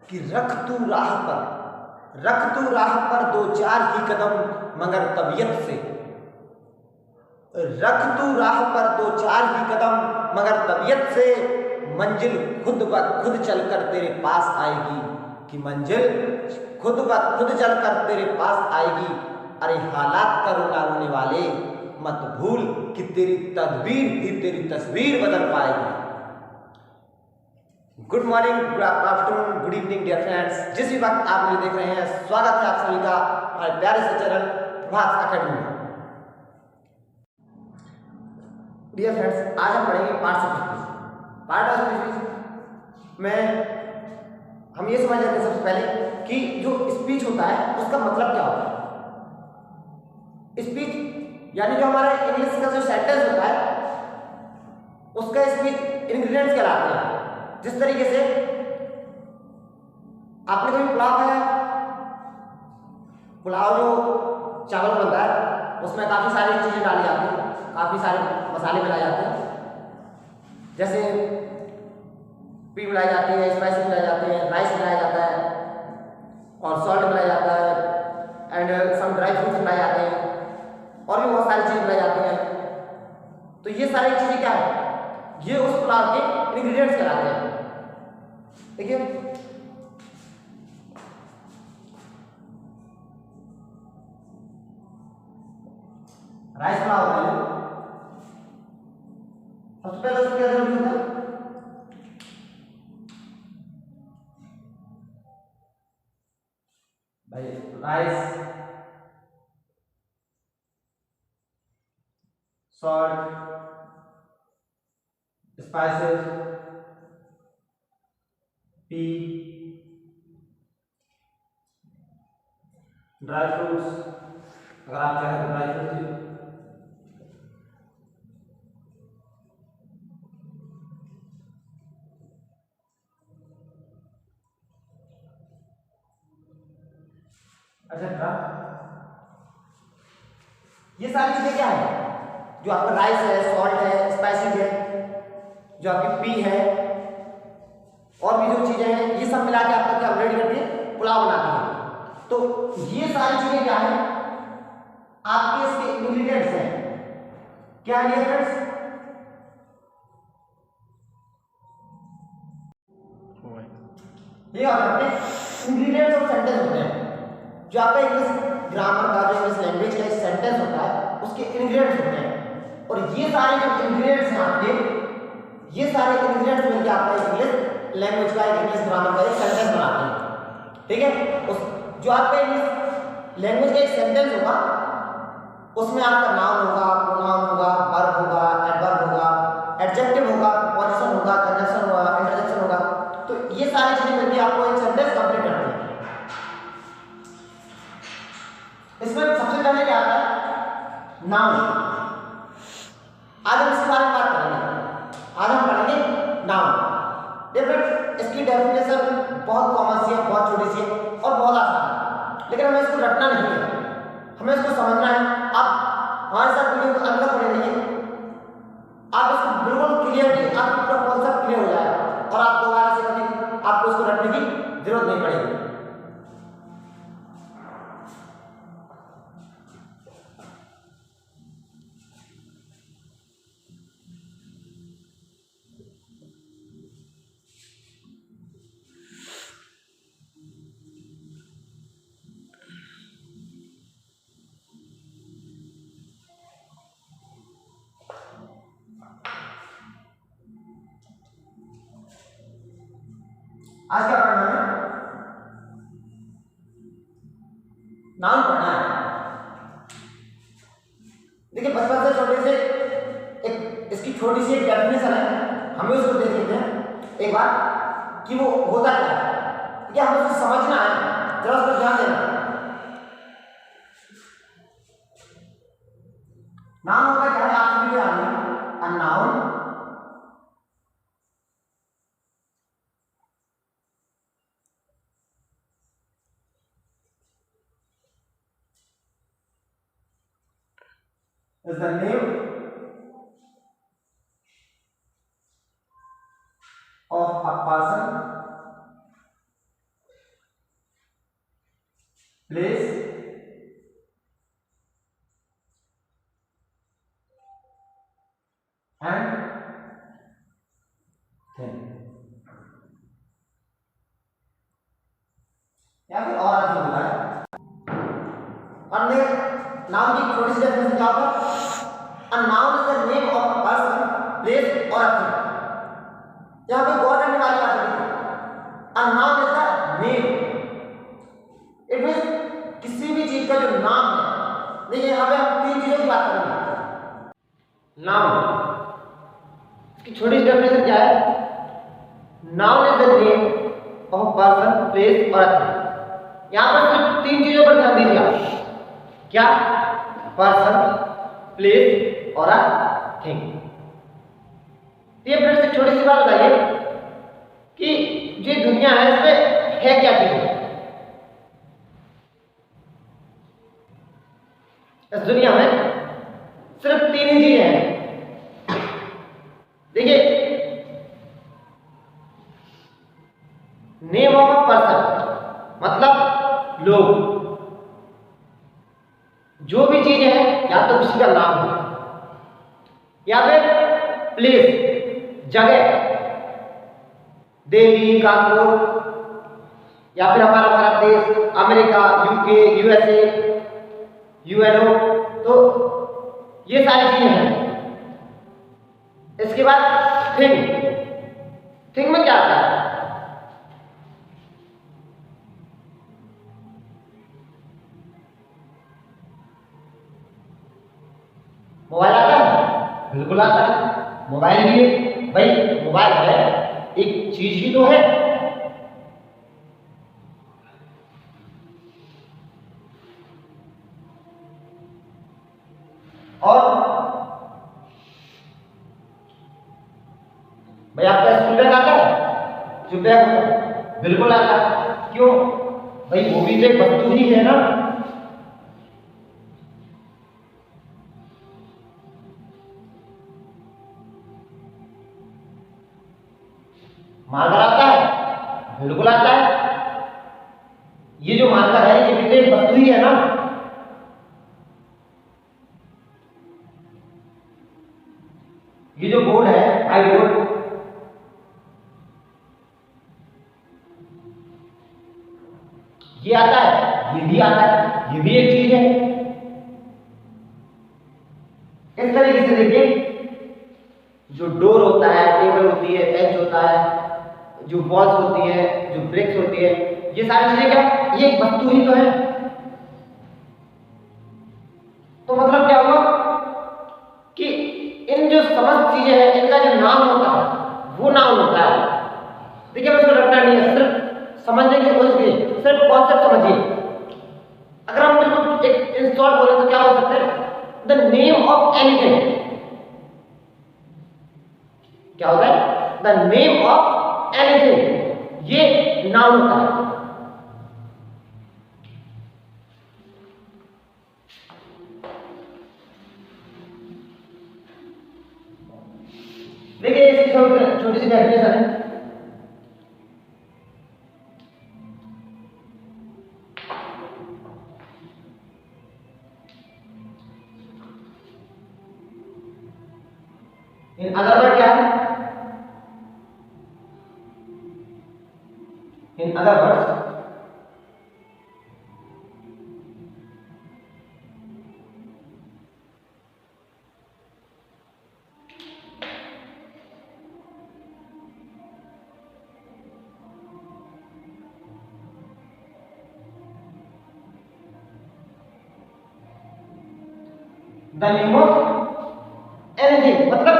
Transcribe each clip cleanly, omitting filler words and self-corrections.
कि रख तू राह पर दो चार ही कदम मगर तबीयत से, रख तू राह पर दो चार ही कदम मगर तबीयत से, मंजिल खुद ब खुद चलकर तेरे पास आएगी, कि मंजिल खुद ब खुद चलकर तेरे पास आएगी। अरे हालात का रोना रोने वाले मत भूल कि तेरी तदबीर ही तेरी तस्वीर बदल पाएगी। Good morning, good afternoon, good evening dear friends, जिस भी वक्त आप मुझे देख रहे हैं, स्वागत है आप सभी का हमारे प्यारे से चैनल प्रभात एकेडमी में। डियर फ्रेंड्स, आज हम पढ़ेंगे पार्ट ऑफ स्पीच में। हम ये समझ लेते हैं सबसे पहले कि जो स्पीच होता है उसका मतलब क्या होता है। स्पीच यानी जो हमारा इंग्लिश का जो सेंटेंस होता है उसका स्पीच इंग्रेडिएंट्स कहलाते हैं। जिस तरीके से आपने कभी पुलाव खाया, पुलाव जो चावल बनता है उसमें काफी सारी चीजें डाली जाती हैं, काफी सारे मसाले मिलाए जाते हैं, जैसे पी मिलाई जाती है, स्पाइसेस मिलाए जाते हैं, राइस मिलाया जाता है और सॉल्ट मिलाया जाता है एंड सम ड्राई फ्रूट्स मिलाए जाते हैं और भी बहुत सारी चीजें मिलाई जाती हैं। तो ये सारी चीजें क्या है, ये उस पुलाव के इंग्रेडिएंट्स कहलाते हैं। देखिए राइस पुलाव होता है, सबसे पहले उसमें क्या जरूरी होता है, भाई rice, salt, spices, P, dry fruits, अगर आप चाहें तो ड्राई फ्रूट्स, अच्छा ये सारी चीजें क्या है, जो आपका राइस है, सॉल्ट है, स्पाइसेस है, जो आपकी पी है और भी जो चीजें हैं, ये सब मिला के आपका क्या रेडी करके पुलाव बनाती है। तो ये सारी चीजें क्या है, आपके इसके इंग्रेडिएंट्स हैं। क्या है फ्रेंड्स, ये आपके इंग्रेडिएंट्स और सेंटेंस होते हैं। जो आपका इंग्लिश ग्रामर का, जो इंग्लिश लैंग्वेज का एक सेंटेंस होता है उसके इंग्रेडिएंट्स होते हैं। और ये सारे जो इंग्रेडिएंट्स हैं आपके, ये सारे इंग्रेडिएंट्स मिलकर आपका इंग्लिश लैंग्वेज का, एक इंग्लिश ग्रामर का एक सेंटेंस बनाते हैं। ठीक है, उस जो आपका इंग्लिश लैंग्वेज का एक सेंटेंस होगा उसमें आपका नाउन होगा, प्रोनाउन होगा, वर्ब होगा, एडवर्ब होगा, एडजेक्टिव होगा, पोजीशन होगा, कंजंक्शन होगा, इंटरजेक्शन होगा। तो ये सारी चीजें मिलकर आपको एक सेंटेंस कंप्लीट करती है। इसमें सबसे पहले क्या आता है, नाउन। आज हम इसके बारे में बात करेंगे। आज हम पढ़ेंगे नाउन। देखिए इसकी डेफिनेशन बहुत कॉमन सी है, बहुत छोटी सी है और बहुत आसान है, लेकिन हमें इसको रटना नहीं है, हमें इसको समझना है। आप हमारे साथ वीडियो को अंदर पढ़े रहिए, आप इसको बिल्कुल क्लियरली, आपको पूरा कॉन्सेप्ट क्लियर हो जाएगा और आप दोबारा से कभी आपको इसको रटने की जरूरत नहीं पड़ेगी। आज क्या पढ़ना है, नाउन पढ़ना है। देखिए बचपन से छोटे से एक इसकी छोटी सी एक डेफिनेशन है, हमें उसको देख लेते हैं एक बार कि वो होता क्या है। क्या हमें उसको समझना है, जरा उस पर ध्यान देना। नाउन होता क्या है, आप सभी जान रहे हैं, a noun is the name of a person and thin, या फिर और अच्छा होता है। और नाउन की छोटी सी डेफिनेशन क्या होता है? A noun is the name of a person, place और अ थिंग। यहाँ पे गौर करने वाली बात है, a noun is the name, it means किसी भी चीज का जो नाम है। देखिए यहाँ पे हम तीन चीजों की बात करेंगे। नाउन, इसकी छोटी सी डेफिनेशन क्या है? Noun is the name of a person, place और अ थिंग। यहाँ पर सिर्फ तीन चीजों पर ध्यान दीजिए आप। क्या? पर्सन, प्लेस और अ थिंग। ये फ्रेंड्स एक छोटी सी बात बताइए कि जो दुनिया है इसमें है क्या चीजें? इस दुनिया में सिर्फ तीन ही चीजें हैं। देखिए, नेम ऑफ अ पर्सन मतलब लोग, जो भी चीजें हैं या तो किसी का नाम है, या फिर प्लेस जगह, दिल्ली, कानपुर, या फिर हमारा भारत देश, अमेरिका, यूके, यूएसए, यूएनओ, तो ये सारी चीजें हैं। इसके बाद थिंग, थिंग में क्या आता है? मोबाइल आता है? बिल्कुल आता है। मोबाइल भी भाई, मोबाइल है एक चीज ही तो है। और भाई आपका स्कूल बैग आता है? जो बैग होता है बिल्कुल आता है। क्यों भाई? वो भी तो एक वस्तु ही है ना। मार्कर आता है? बिल्कुल आता है। ये जो मार्कर है ये भी तो एक वस्तु ही है ना। ये जो बोर्ड है, व्हाइट बोर्ड, ये आता है? ये भी आता है। ये भी एक चीज है। इस तरीके से देखिए, जो डोर होता है, टेबल होती है, बेंच होता है, जो वॉल्स होती है, जो ब्रिक्स होती है, ये सारी चीजें क्या? ये एक वस्तु ही तो है। तो मतलब क्या हुआ कि इन जो समस्त चीजें हैं इनका जो नाम होता है वो नाउन होता है। देखिए मैं इसको रटना नहीं है, सिर्फ समझने की कोशिश कीजिए, सिर्फ कॉन्सेप्ट समझिए। अगर हम बिल्कुल एक इन शॉर्ट बोले तो क्या हो सकता है? The name of anything. क्या होता है? द नेम ऑफ एनीथिंग, ये नाउन होता है। देखिए इसकी छोटी सी डेफिनेशन है। इन अदर वर्ड क्या है? In other words, the name of anything मतलब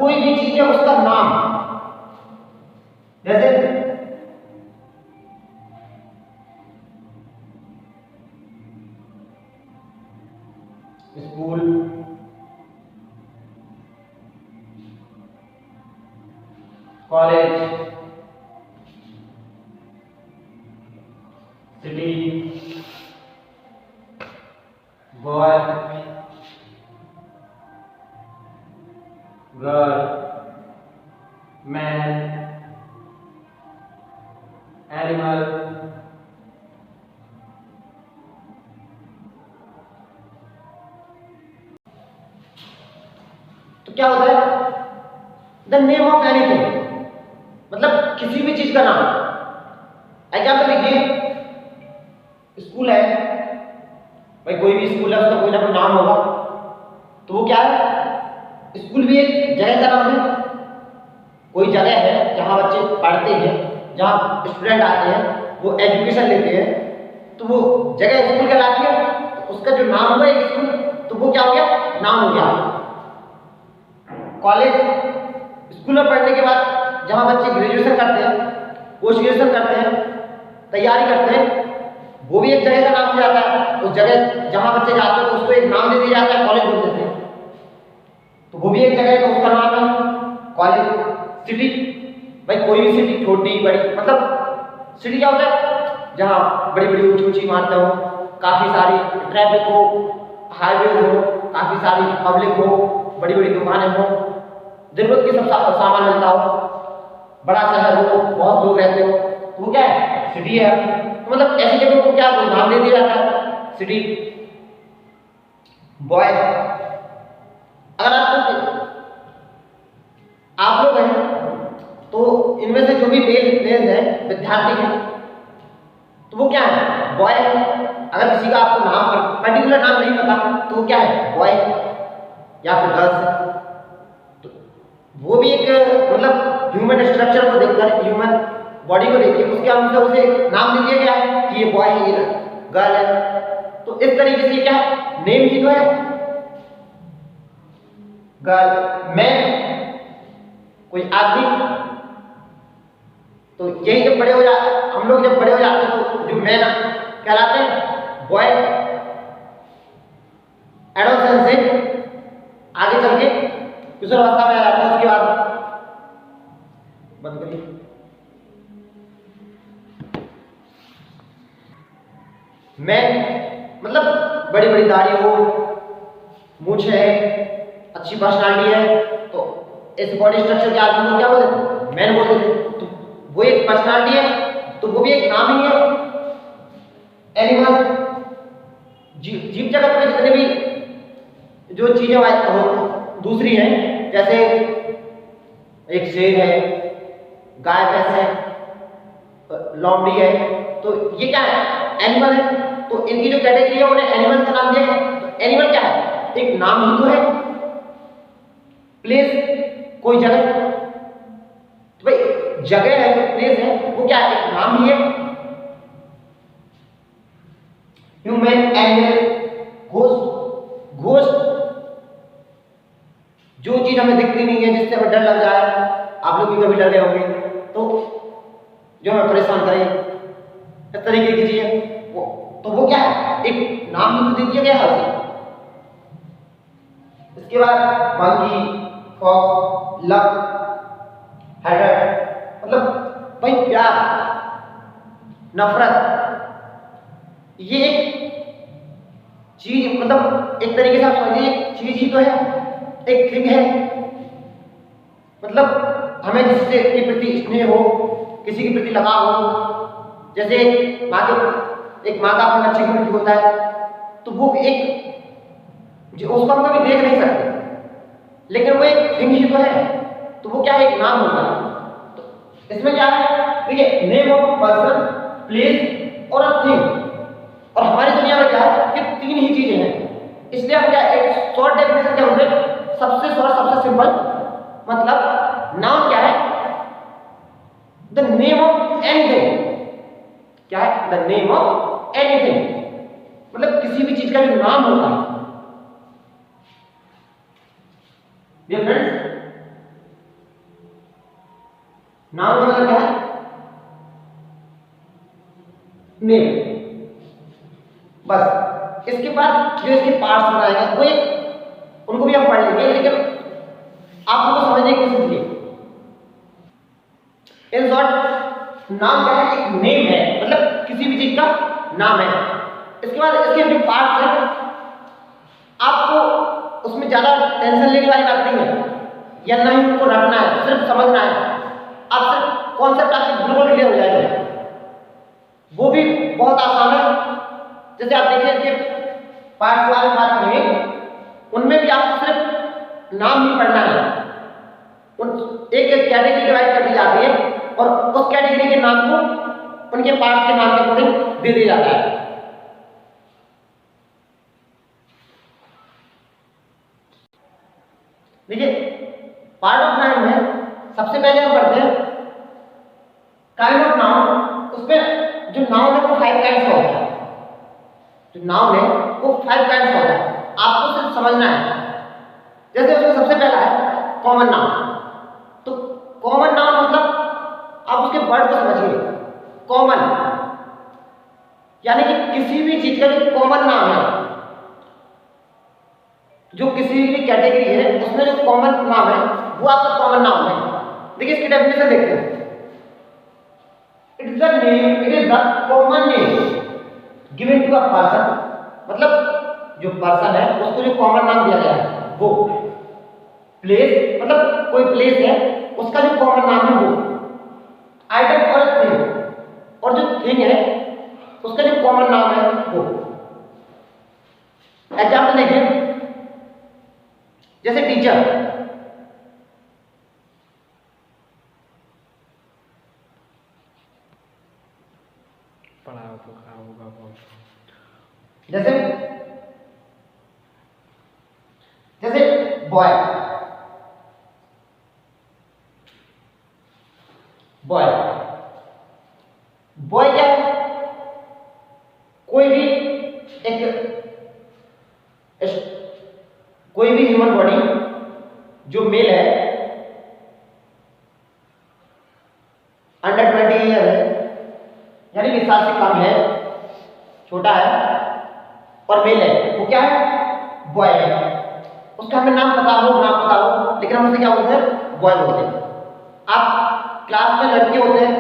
कोई भी चीज है उसका नाम। जैसे school, college, city, boy, girl, man, animal, तो क्या होता है? द नेम ऑफ एनीथिंग, मतलब किसी भी चीज का नाम। एग्जाम्पल देखिए, स्कूल है भाई, कोई भी स्कूल है उसका कोई ना कोई नाम होगा, तो वो क्या है, स्कूल भी एक जगह का नाम है। कोई जगह है जहां बच्चे पढ़ते हैं, जहां स्टूडेंट आते हैं, वो एजुकेशन लेते हैं, तो वो जगह स्कूल कहलाती है। तो उसका जो नाम हुआ एक स्कूल, तो वो क्या हो गया, नाम हो गया। कॉलेज, स्कूल में पढ़ने के बाद जहां बच्चे ग्रेजुएशन करते हैं, पोस्ट ग्रेजुएशन करते हैं, तैयारी करते हैं, वो भी एक जगह का नाम हो जाता है। उस जगह जहां बच्चे जाते हैं तो उसको एक नाम दे दिया जाता है, कॉलेज बोल देते हैं, तो वो भी एक जगह का उसका नाम है कॉलेज। सिटी, भाई कोई भी सिटी, छोटी बड़ी, मतलब सिटी क्या होता है, जहां बड़ी बड़ी ऊंची ऊंची इमारतें हो, काफी सारी ट्रैफिक हो, हाईवे हो, काफी सारी पब्लिक हो, बड़ी बड़ी दुकानें हो, जरूरत के सब सामान मिलता हो, बड़ा शहर हो, बहुत लोग रहते हो, तो वो क्या है, सिटी है। तो मतलब ऐसी जगह को क्या नाम दे दिया जाता है, सिटी। बॉय, अगर आप लोग हैं तो इनमें से जो भी मेल हैं, विद्यार्थी हैं, तो वो क्या है, बॉय। अगर किसी का आपको नाम पर्टिकुलर नाम नहीं पता तो वो क्या है, बॉय या फिर गर्ल्स। तो वो भी एक मतलब ह्यूमन स्ट्रक्चर को देखकर, ह्यूमन बॉडी को देखकर उसके अनुसार उसे नाम दे दिया गया है कि ये बॉय है, ये गर्ल है। तो इस तरीके से क्या है, नेम ही तो है। गर्ल, मैन, कोई आदमी। तो यही जब बड़े हो जाते, हम लोग जब बड़े हो जाते हैं तो जो मैन कहलाते हैं, बॉय। एडोलसेंस से आगे चल के किशोरावस्था में आ जाते हैं, उसके बाद बंद करिए। मैन मतलब बड़ी बड़ी दाढ़ी हो, मूंछ है, अच्छी पर्सनालिटी है, तो इस बॉडी स्ट्रक्चर के आदमी को क्या बोलते, मैन बोलते थे। तो वो एक पर्सनालिटी है, तो वो भी एक नाम ही है। एनिमल, जीव जगत में जितने भी जो चीजें दूसरी हैं, जैसे एक शेर है, गाय भैंस है, लोमड़ी है, तो ये क्या है, एनिमल है। तो इनकी जो कैटेगरी है उन्हें एनिमल का नाम दिया गया। तो एनिमल क्या है, एक नाम ही तो है। प्लेस, कोई जगह, तो भाई जगह है, प्लेस है, वो क्या है, एक नाम ही है। Human, animal, ghost. घोस्ट जो चीज हमें दिखती नहीं है, जिससे हमें डर लग जाए, आप लोग भी कभी डर गए होंगे, तो जो हमें परेशान करे, इस तरीके की चीज है वो, तो वो क्या है, एक नाम ही तो दे दिया गया है उसे। इसके बाद मंकी, फॉक्स, लक, हैडर, मतलब भाई प्यार, नफरत, ये एक चीज, मतलब एक तरीके से आप समझिए एक चीज ही तो है, एक थिंग है। मतलब हमें किसी के प्रति स्नेह हो, किसी के प्रति लगाव हो, जैसे एक माँ का अपने बच्चे के प्रति होता है, तो वो एक उसको हम कभी देख नहीं सकते, लेकिन वो एक थिंग ही तो है, तो वो क्या है, एक नाम होता है। तो इसमें क्या है, देखिए, नेम ऑफ पर्सन, प्लेस और अ थिंग। और हमारी दुनिया में क्या है, ये तीन ही चीजें हैं, इसलिए हम क्या, एक शॉर्ट डेफिनेशन क्या होता है, सबसे शॉर्ट, सबसे सिंपल, मतलब नाम क्या है, द नेम ऑफ एनीथिंग। क्या है, द नेम ऑफ एनीथिंग, मतलब किसी भी चीज का जो नाम होता है। डियर फ्रेंड्स, नाम का मतलब क्या है, नेम। बस इसके बाद जो इसके पार्ट्स बनाएंगे वो एक, उनको भी हम पढ़ लेंगे, लेकिन आप लोगों को समझने की कोशिश कीजिए। इन शॉर्ट, नाम क्या है, एक नेम है, मतलब किसी भी चीज का नाम है। इसके बाद इसके जो पार्ट्स हैं, आपको उसमें ज्यादा टेंशन लेने वाली बात नहीं है, या ना ही उनको रटना है, सिर्फ समझना है। आप सिर्फ कॉन्सेप्ट आपके बिल्कुल क्लियर हो जाएगा, वो भी बहुत आसान है। जैसे आप देखिए इसके पार्ट्स वाले बात करेंगे, उनमें भी आपको सिर्फ नाम ही पढ़ना है, एक कैटेगरी डिवाइड कर दी जाती है और उस कैटेगरी के नाम को उनके पार्ट्स के नाम के अकॉर्डिंग दे दिया जाता है। देखिए पार्ट ऑफ नाउन में सबसे पहले हम पढ़ते हैं काइंड ऑफ नाउन। उसमें जो नाउन है वो 5 काइंड्स का होता है। जो नाउन है वो 5 काइंड्स का होता है, आपको सिर्फ समझना है। जैसे उसमें सबसे पहला है कॉमन नाउन। तो कॉमन नाउन मतलब आप उसके वर्ड को समझिए। कॉमन यानी कि किसी भी चीज का जो कॉमन नाम है, जो किसी भी कैटेगरी है उसमें जो कॉमन नाम है वो आपका कॉमन नाम है। देखिए इसकी डेफिनेशन देखते हैं। It is the name, it is the common name given to a person, मतलब जो पर्सन है उसको जो कॉमन नाम दिया गया है वो। प्लेस मतलब कोई प्लेस है उसका जो कॉमन नाम है वो। आइटम और थिंग, और जो थिंग है उसका जो कॉमन नाम है वो। एग्जाम्पल देखिए, जैसे टीचर, पढ़ाओ तो खाओगा बहुत। जैसे बॉय, बॉय बॉय क्या है? कोई भी कोई भी ह्यूमन बॉडी जो मेल है अंडर 20 ईयर है, यानी 20 साल से कम है, छोटा है और मेल है, वो क्या है? बॉय है। उसका हमें नाम पता हो ना पता हो, लेकिन हम उसे क्या बोलते हैं? बॉय बोलते हैं। आप क्लास में लड़के होते हैं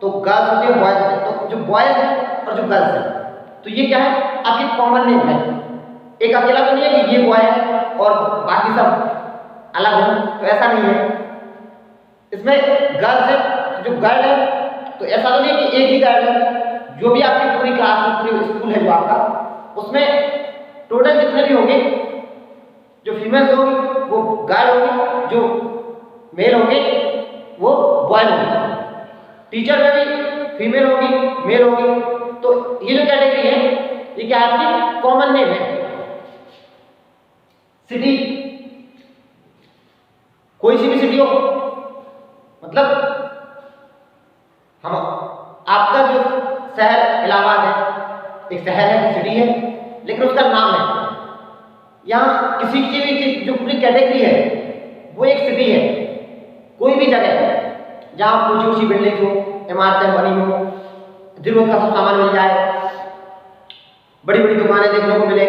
तो गर्ल्स होती है, बॉयज होते हैं। तो जो बॉयज है और जो गर्ल्स है, तो ये क्या है? आपकी कॉमन नेम है। एक अकेला तो नहीं है कि ये बॉय है और बाकी सब अलग हो, तो ऐसा नहीं है। इसमें गर्ल्स है, जो गर्ल है तो ऐसा तो नहीं कि एक ही गर्ल है। जो भी आपकी पूरी क्लास में पूरी स्कूल है जो आपका, उसमें टोटल जितने भी होंगे, जो फीमेल्स होंगी वो गर्ल होंगी, जो मेल होंगे वो बॉय होंगे। टीचर में भी फीमेल होगी मेल होगी। तो ये जो कैटेगरी है ये क्या आपकी कॉमन नेम है। सिटी, कोई सी भी सिटी हो, मतलब हम आपका जो शहर इलाहाबाद है, एक शहर है, सिटी है, लेकिन उसका नाम है। यहाँ किसी भी जो पूरी कैटेगरी है वो एक सिटी है। कोई भी जगह है जहाँ ऊंची ऊंची बिल्डिंग हो, इमारतें बनी हो, जरूरत का सब सामान मिल जाए, बड़ी बड़ी दुकानें देखने को मिले,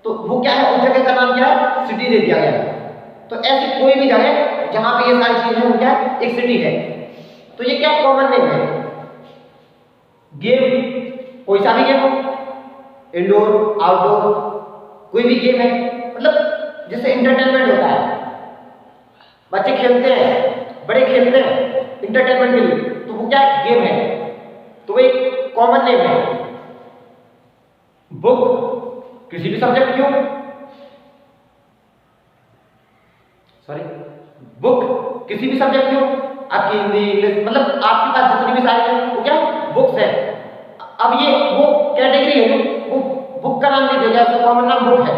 तो वो क्या है? उस जगह का नाम क्या है? सिटी दे दिया गया है। तो ऐसी कोई भी जगह जहाँ पे ये सारी चीजें वो क्या है? एक सिटी है। तो ये क्या कॉमन नेम है। गेम, कोई सा भी गेम हो, इंडोर आउटडोर, कोई भी गेम है, मतलब जैसे इंटरटेनमेंट होता है, बच्चे खेलते हैं, बड़े खेलते हैं इंटरटेनमेंट के लिए, तो वो क्या है? गेम है। तो वो एक कॉमन नेम है। बुक, किसी भी सब्जेक्ट की हो, सॉरी बुक किसी भी सब्जेक्ट की हो, आपकी हिंदी इंग्लिश, मतलब आपके पास जितनी भी सारी है वो क्या बुक्स है। अब ये वो कैटेगरी है, वो बुक का नाम नहीं दिया गया, कॉमन नाम बुक है।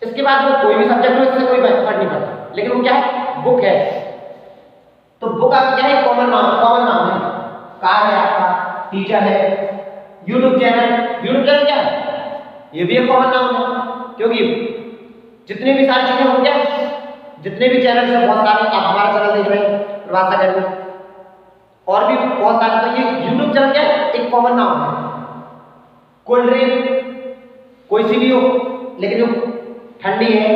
इसके बाद वो कोई भी सब्जेक्ट हो, इससे कोई फर्क नहीं पड़ता, लेकिन वो क्या है? बुक है। तो बुक आपका क्या है? कॉमन नाम है। कार है आपका, टीचर है, यूट्यूब चैनल क्या है? ये भी एक कॉमन नाम है, क्योंकि जितने भी सारी चीजें हो, क्या जितने भी चैनल हैं बहुत सारे, आप हमारा चैनल देख रहे हैं प्रवास अकेडमी, और भी बहुत सारे। तो ये यूट्यूब चैनल क्या है? एक कॉमन नाम है। कोल्ड ड्रिंक कोई सी भी हो, लेकिन जो ठंडी है,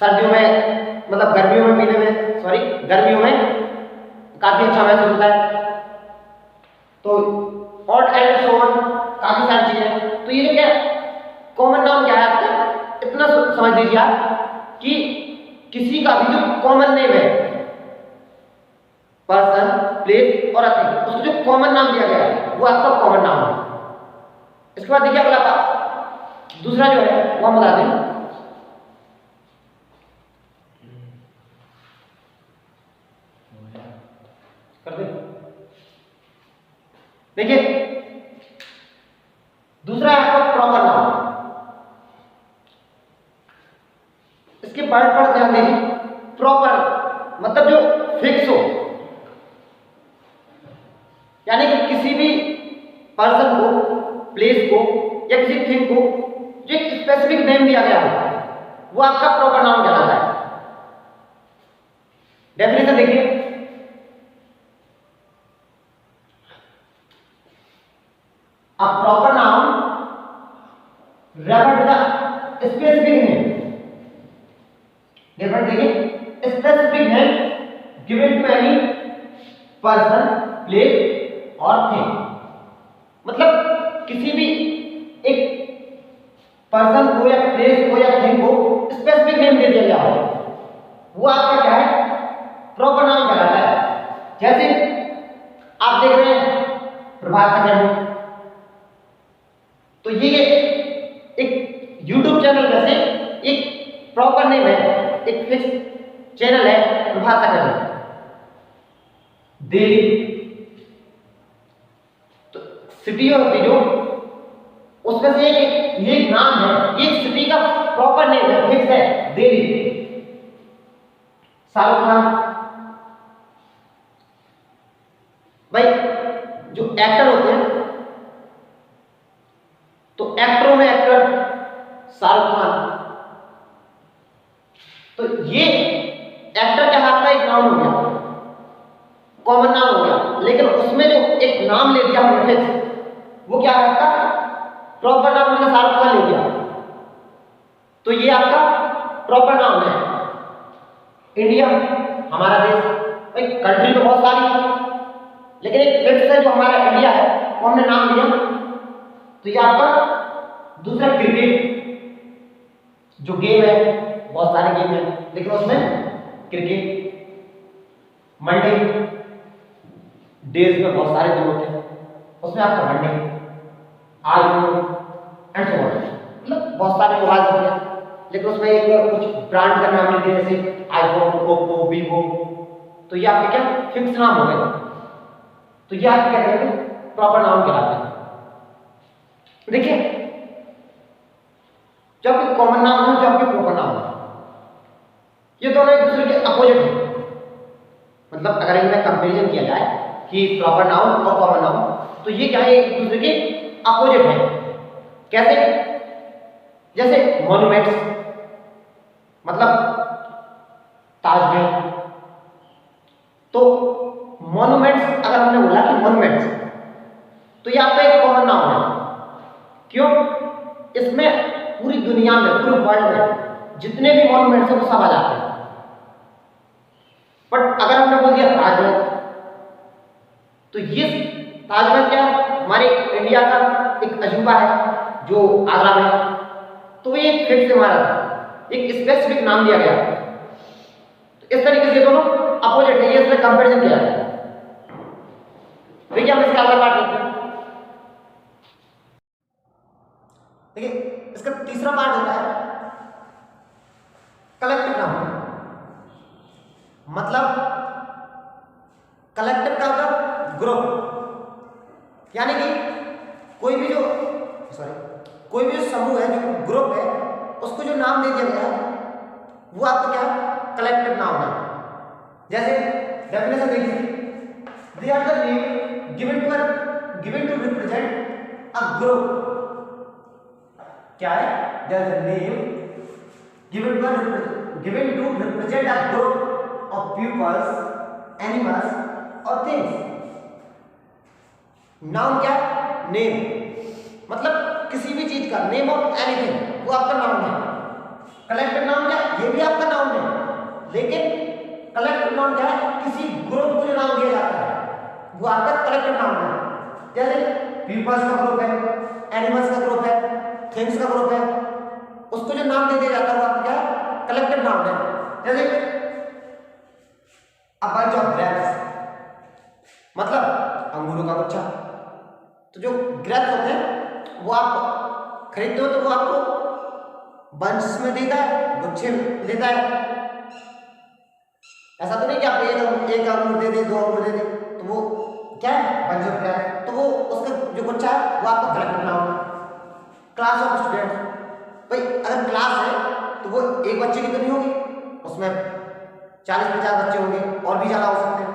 सर्दियों में मतलब गर्मियों में पीने में, सॉरी गर्मियों में काफी अच्छा महसूस होता है। तो हॉट एंड सो ऑन, काफी सारी चीजें। तो ये जो क्या कॉमन नाम क्या है आपका? इतना समझ लीजिए आप कि किसी का भी जो कॉमन नेम है, पर्सन, प्लेस और थिंग, उसको जो कॉमन नाम दिया गया है वो आपका कॉमन नाम है। इसके बाद देखिए अगला दूसरा जो है वो हम बता दें। इसके पार्ट पर ध्यान दीजिए। प्रॉपर मतलब जो फिक्स हो, यानी कि किसी भी पर्सन को, प्लेस को या किसी थिंग को जो एक स्पेसिफिक नेम दिया गया हो, वो आपका प्रॉपर नाउन कहलाता है। डेफिनेशन देखिए, a proper noun refer to the specific name, different देखिए, specific name given to any person, place और thing। मतलब किसी भी एक पर्सन को या प्लेस को या थिंग को स्पेसिफिक नेम दे दिया गया हो, वो आपका क्या है, प्रॉपर नाउन कहलाता है। जैसे आप देख रहे हैं प्रभात अकेडमी, तो ये एक YouTube चैनल में से एक प्रॉपर नेम है, एक फिक्स चैनल है प्रभात अकेडमी दिल्ली। तो सिटी होती जो, उसमें से ये नाम है, ये सिटी का प्रॉपर नेम है, फिक्स है, दिल्ली। शाहरुख खान भाई, जो एक्टर होते हैं, तो एक्टरों में एक्टर शाहरुख खान, तो ये एक्टर के हाथ का एक नाम हो गया, कॉमन नाम हो गया। लेकिन उसमें जो एक नाम ले दिया हमने फिक्स, वो क्या है आपका प्रॉपर नाम, हमने शाहरुख खान ले दिया, तो ये आपका प्रॉपर नाम है। इंडिया हमारा देश, भाई कंट्री तो बहुत सारी, लेकिन एक फिक्स है जो हमारा इंडिया है, वो हमने नाम दिया, तो ये आपका दूसरा। क्रिकेट जो गेम है, बहुत सारे गेम है, लेकिन उसमें क्रिकेट, मंडे डेज में बहुत सारे दिन होते हैं, उसमें आपका Monday, iPhone and so on, मतलब बहुत सारे मोबाइल होते हैं, लेकिन उसमें एक कुछ ब्रांड का नाम लेते हैं, जैसे आईफोन, ओप्पो, वीवो, तो ये आपके क्या फिक्स नाम हो गए, तो ये आपके क्या कहते हैं, प्रॉपर नाउन कहलाते हैं। देखिए, जो आपके कॉमन नाउन है, जो आपके प्रॉपर नाउन है, ये दोनों एक दूसरे के अपोजिट हैं। मतलब अगर इनमें कंपैरिजन किया जाए कि प्रॉपर नाउन और कॉमन नाउन, तो ये क्या है, एक दूसरे के अपोजिट है। कैसे? जैसे मॉन्यूमेंट्स, मतलब ताजमहल, तो मॉन्यूमेंट्स अगर हमने बोला कि मॉन्यूमेंट्स, तो ये आपका एक कॉमन नाउन है। क्यों? इसमें पूरी दुनिया में, पूरे वर्ल्ड में जितने भी मॉन्यूमेंट्स हैं वो सब आ जाते हैं। बट अगर हमने बोल दिया ताजमहल, तो ये ताजमहल क्या हमारे इंडिया का एक अजूबा है जो आगरा में है, तो ये एक फिक्स इमारत है, एक स्पेसिफिक नाम दिया गया। तो इस तरीके से दोनों अपोजिट है, ये इसमें कंपैरिजन किया है। देखिए हम इसका अगला पार्ट देखते हैं। देखिए इसका तीसरा पार्ट होता है कलेक्टिव नाउन। मतलब कलेक्टिव का मतलब ग्रुप, यानी कि कोई भी जो समूह है, जो ग्रुप है, उसको जो नाम दे दिया गया है वो आपका क्या कलेक्टिव नाउन है। जैसे डेफिनेशन देखिए, they are the name given to represent a group. क्या है? They are the name given to represent a group of pupils, animals or things। Noun क्या? नेम, मतलब किसी भी चीज का, नेम ऑफ एनीथिंग, वो आपका नाउन है। कलेक्टिव नाउन क्या? ये भी आपका नाउन है, लेकिन कलेक्टिव नाउन क्या है? किसी ग्रुप को जो नाम दिया जाता है वो आपका कलेक्टिव नाउन है। जैसे पीपल्स का ग्रुप है, एनिमल्स का ग्रुप है, थिंग्स का ग्रुप है, उसको जो नाम दे दिया जाता है वो आपका क्या है? कलेक्टिव नाउन है। जैसे अ बंच ऑफ ग्रेप्स, मतलब अंगूरों का गुच्छा। तो जो ग्रेप्स होते हैं वो आप खरीदते हो तो वो आपको बंच में देता है, गुच्छे देता है। ऐसा तो नहीं कि आप एक अंगूर दे दे, 2 अंगूर दे दे, तो वो क्या है? Bunch of grapes. तो वो उसका जो गुच्छा है वो आपका कलेक्टिव नाउन है। क्लास ऑफ स्टूडेंट्स, भाई अगर क्लास है तो वो एक बच्चे की तो नहीं होगी, उसमें 40-50 बच्चे होंगे और भी ज़्यादा हो सकते हैं।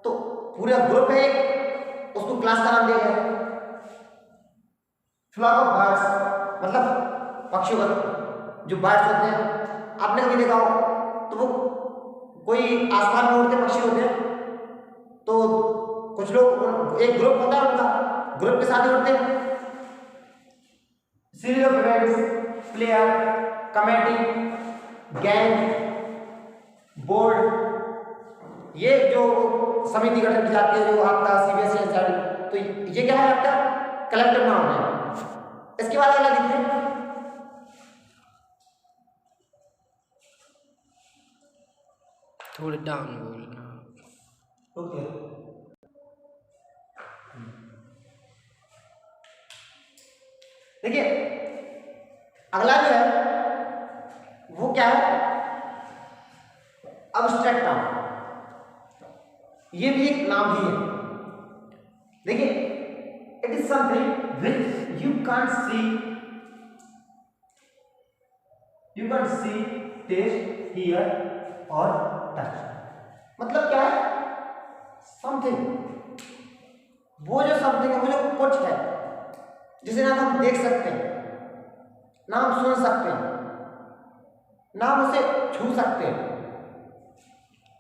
तो पूरा ग्रुप है एक, उसको क्लास का नाम दिया गया है। फ्लॉक ऑफ बर्ड्स मतलब पक्षियों का जो बर्ड्स होते हैं, आपने कभी देखा हो तो वो कोई आसमान में उड़ते पक्षी होते हैं, तो कुछ लोग एक ग्रुप होता है उनका, ग्रुप के साथ ही उड़ते हैं। Series of events, player, committee, gang, board, ये जो समिति गठन की जाती है जो आपका सीबीएसई एसआरडी, तो ये क्या है आपका कलेक्टिव नाउन है। इसके बाद अगला देखिए, थोड़े डाउन बोलना। ओके देखिए अगला जो है वो क्या है, अब्स्ट्रैक्ट नाउन। ये भी एक नाम ही है। देखिए it is something which you can't see, taste, hear और टच। मतलब क्या है, समथिंग, वो जो समथिंग है, वो जो कुछ है जिसे ना हम देख सकते हैं, ना हम सुन सकते हैं, ना हम उसे छू सकते हैं,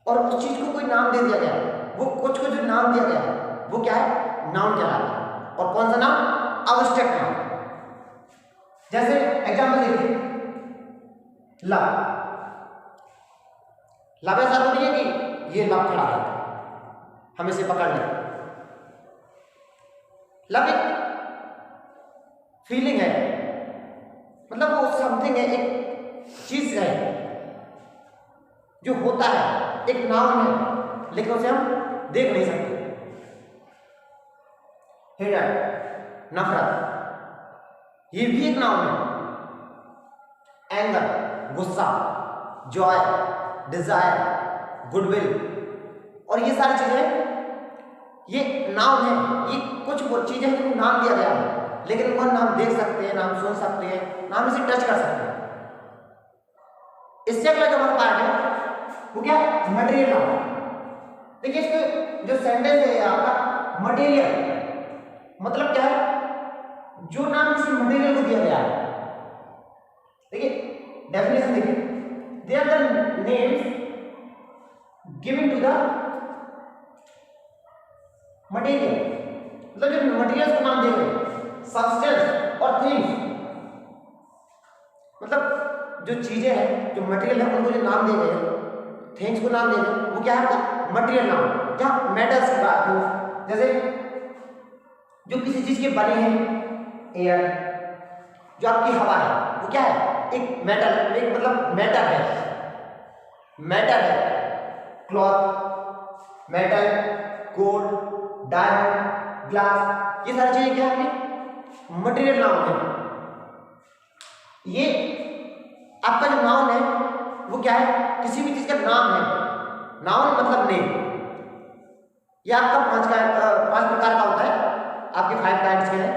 और उस चीज को कोई नाम दे दिया गया है, वो कुछ को जो नाम दिया गया है वो क्या है, नाउन कहलाता है। और कौन सा नाम, अब्स्ट्रैक्ट नाउन। जैसे एग्जांपल देखिए, लव। लव ऐसा तो नहीं है कि ये लव खड़ा है हम इसे पकड़ लें। लव एक फीलिंग है, मतलब वो समथिंग है, एक चीज है जो होता है, एक नाउन है, लेकिन उसे हम देख नहीं सकते। हेटर, नफरत, ये भी एक नाउन है। एंगर, गुस्सा, जॉय, डिजायर, गुडविल, और ये सारी चीजें ये नाउन है। ये कुछ वो चीजें हैं जिनको नाम दिया गया है, लेकिन उनको नाम देख सकते हैं, नाम सुन सकते हैं, नाम इसे टच कर सकते हैं। इससे अगला जो हमारा पार्ट है वो क्या है, मटेरियल नाउन। देखिए इसके जो सेंटेंस है आपका, मटेरियल मतलब क्या है, जो नाम किसी मटेरियल को दिया गया है। देखिए डेफिनेशन देखिए, they are the names given to the material, मतलब जो मटेरियल्स को नाम दिए गए, सब्सटेंस और थिंग्स, मतलब जो चीजें हैं, जो मटेरियल है, उनको जो नाम दिए गए, थिंग्स को नाम दिए गए, वो क्या है आपका मटेरियल नाउन। जहां मेटल्स की बात हो, जैसे जो किसी चीज के बने हैं, एयर, जो आपकी हवा है, वो क्या है, एक मेटल, एक मतलब मैटर है, मैटर है। Cloth, metal, gold, diamond, glass, ये सारी चीजें क्या है, मटेरियल नाउन है। ये आपका जो नाउन है वो क्या है, किसी भी चीज का नाम है। नाउन मतलब नेम। ये आपका 5 प्रकार का होता है, आपके 5 काइंड्स के हैं।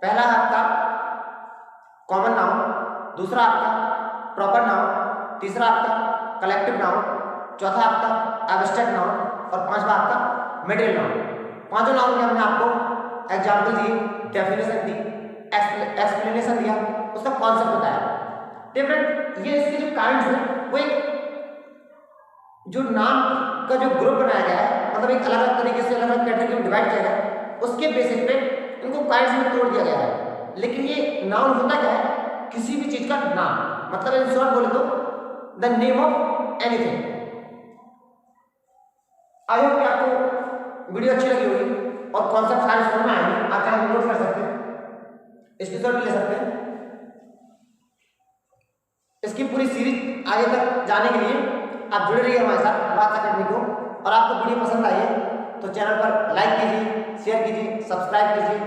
पहला है आपका कॉमन नाउन, दूसरा आपका प्रॉपर नाउन, तीसरा आपका कलेक्टिव नाउन, चौथा आपका एब्स्ट्रैक्ट नाउन, और पांचवा आपका मटेरियल नाउन। पांचों नाउन में हमने आपको एग्जाम्पल दिए, डेफिनेशन दी, एक्सप्लेनेशन दिया, उसका कॉन्सेप्ट बताया। डिफरेंट ये इसके जो काइंड्स हैं, वो एक जो नाम का जो ग्रुप बनाया गया है, मतलब एक अलग अलग तरीके से अलग अलग कैटेगरी में डिवाइड किया गया है, उसके बेसिस पे इनको काइंड्स में तोड़ दिया गया है। लेकिन ये नाउन होता क्या है, किसी भी चीज का नाम, मतलब इन शॉर्ट बोले तो the name of anything. I hope कि आपको वीडियो अच्छी लगी होगी और कॉन्सेप्ट सारे समझ में आएंगे। आप चाहे नोट कर सकते हैं, स्क्रीनशॉट ले सकते हैं। इसकी पूरी सीरीज आगे तक जाने के लिए आप जुड़े रहिए हमारे साथ बात अकेडमी को। और आपको वीडियो पसंद आई है तो चैनल पर लाइक कीजिए, शेयर कीजिए, सब्सक्राइब कीजिए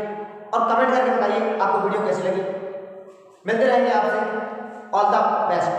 और कमेंट करके बताइए आपको वीडियो कैसी लगी। मिलते रहेंगे आपसे। All the best.